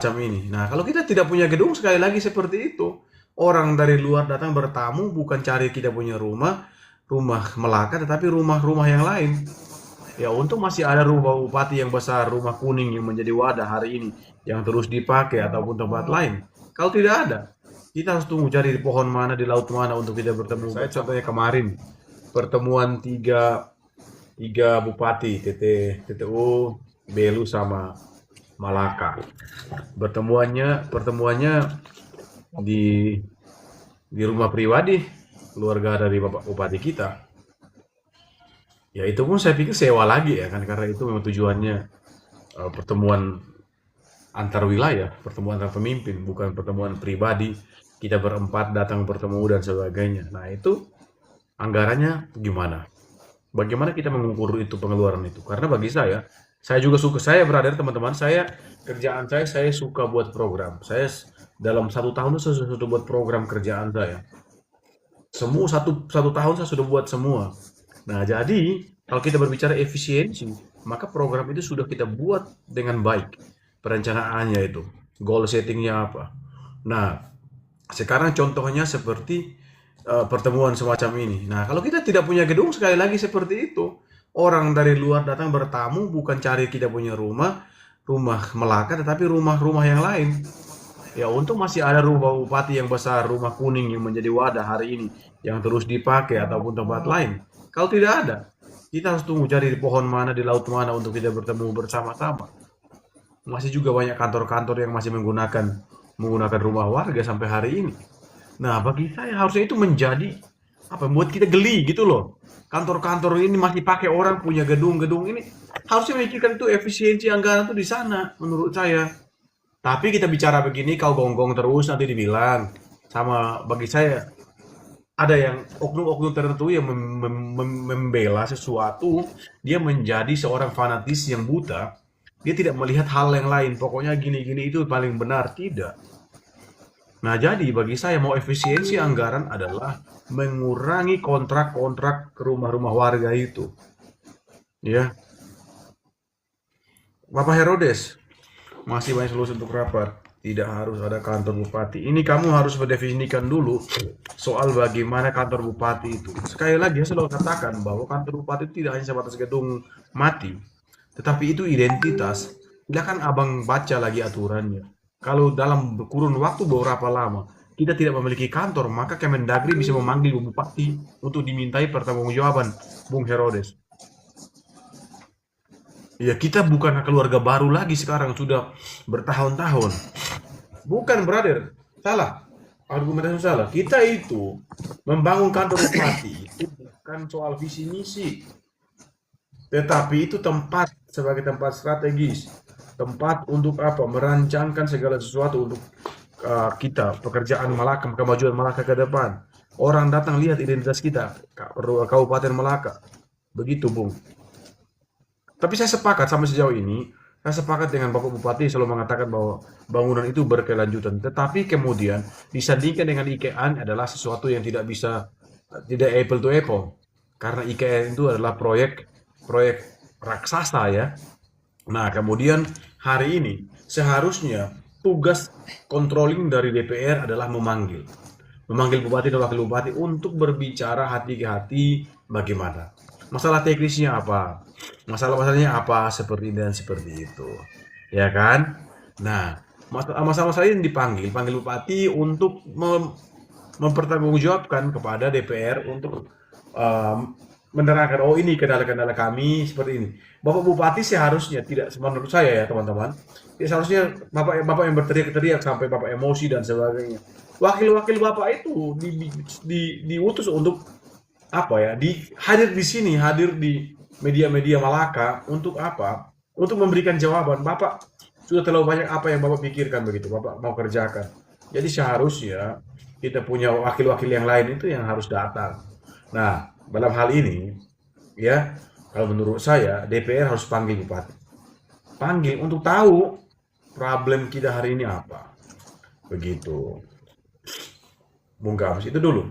Macam ini. Nah, kalau kita tidak punya gedung, sekali lagi seperti itu. Orang dari luar datang bertamu bukan cari kita punya rumah, rumah Melaka, tetapi rumah-rumah yang lain. Ya, untung masih ada rumah bupati yang besar, rumah kuning yang menjadi wadah hari ini, yang terus dipakai ataupun tempat lain. Kalau tidak ada, kita harus tunggu cari di pohon mana, di laut mana untuk kita bertemu. Saya contohnya kemarin, pertemuan tiga bupati, TTU, Belu sama Malaka. Pertemuannya di rumah pribadi keluarga dari Bapak Bupati kita. Ya itu pun saya pikir sewa lagi ya kan, karena itu memang tujuannya pertemuan antar wilayah, pertemuan antar pemimpin, bukan pertemuan pribadi. Kita berempat datang bertemu dan sebagainya. Nah itu anggarannya gimana? Bagaimana kita mengukur itu pengeluaran itu? Karena bagi saya juga suka, saya berada teman-teman, kerjaan saya suka buat program. Saya dalam 1 tahun itu saya sudah buat program kerjaan saya. Semua satu tahun saya sudah buat semua. Nah, jadi kalau kita berbicara efisiensi, maka program itu sudah kita buat dengan baik. Perencanaannya itu, goal settingnya apa. Nah, sekarang contohnya seperti pertemuan semacam ini. Nah, kalau kita tidak punya gedung, sekali lagi seperti itu. Orang dari luar datang bertamu bukan cari kita punya rumah, rumah Melaka, tetapi rumah-rumah yang lain. Ya, untung masih ada rumah bupati yang besar, rumah kuning yang menjadi wadah hari ini, yang terus dipakai ataupun tempat lain. Kalau tidak ada, kita harus tunggu cari di pohon mana, di laut mana untuk kita bertemu bersama-sama. Masih juga banyak kantor-kantor yang masih menggunakan rumah warga sampai hari ini. Nah, bagi saya harusnya itu menjadi apa? Membuat kita geli gitu loh. Kantor-kantor ini masih pakai orang punya gedung-gedung ini. Harusnya memikirkan itu efisiensi anggaran itu di sana, menurut saya. Tapi kita bicara begini, kau gonggong terus nanti dibilang. Sama bagi saya, ada yang oknum-oknum tertentu yang membela sesuatu, dia menjadi seorang fanatis yang buta. Dia tidak melihat hal yang lain. Pokoknya gini-gini itu paling benar. Tidak. Nah, jadi bagi saya mau efisiensi anggaran adalah mengurangi kontrak-kontrak ke rumah-rumah warga itu. Ya, Bapak Herodes, masih banyak solusi untuk rapat. Tidak harus ada kantor bupati. Ini kamu harus mendefinisikan dulu soal bagaimana kantor bupati itu. Sekali lagi, saya selalu katakan bahwa kantor bupati itu tidak hanya sebatas gedung mati, tetapi itu identitas. Silakan abang baca lagi aturannya. Kalau dalam kurun waktu beberapa lama kita tidak memiliki kantor, maka Kemendagri bisa memanggil bupati untuk dimintai pertanggungjawaban, Bung Herodes. Ya, kita bukan keluarga baru lagi sekarang, sudah bertahun-tahun. Bukan, brother. Salah. Argumentasi salah. Kita itu membangun kantor bupati itu bukan soal visi misi, tetapi itu tempat sebagai tempat strategis. Tempat untuk apa? Merancangkan segala sesuatu untuk kita, pekerjaan Malaka, kemajuan Malaka ke depan. Orang datang lihat identitas kita, Kabupaten Malaka. Begitu, Bung. Tapi saya sepakat sampai sejauh ini, saya sepakat dengan Bapak Bupati selalu mengatakan bahwa bangunan itu berkelanjutan. Tetapi kemudian disandingkan dengan IKN adalah sesuatu yang tidak apple to apple. Karena IKN itu adalah proyek proyek raksasa ya. Nah, kemudian hari ini seharusnya tugas controlling dari DPR adalah memanggil bupati dan wakil bupati untuk berbicara hati ke hati bagaimana. Masalah teknisnya apa? Masalah-masalahnya apa? Seperti ini dan seperti itu. Ya kan? Nah, masalah-masalah ini panggil bupati untuk mempertanggungjawabkan kepada DPR untuk menerangkan, oh ini kendala-kendala kami seperti ini. Bapak Bupati seharusnya tidak, menurut saya ya teman-teman, seharusnya bapak yang berteriak-teriak sampai bapak emosi dan sebagainya. Wakil-wakil bapak itu diutus untuk apa ya? Hadir di sini, hadir di media-media Malaka untuk apa? Untuk memberikan jawaban. Bapak sudah terlalu banyak apa yang bapak pikirkan begitu, bapak mau kerjakan. Jadi seharusnya kita punya wakil-wakil yang lain itu yang harus datang. Nah, dalam hal ini, ya, kalau menurut saya DPR harus panggil bupati. Panggil untuk tahu problem kita hari ini apa. Begitu. Bung Gams, itu dulu.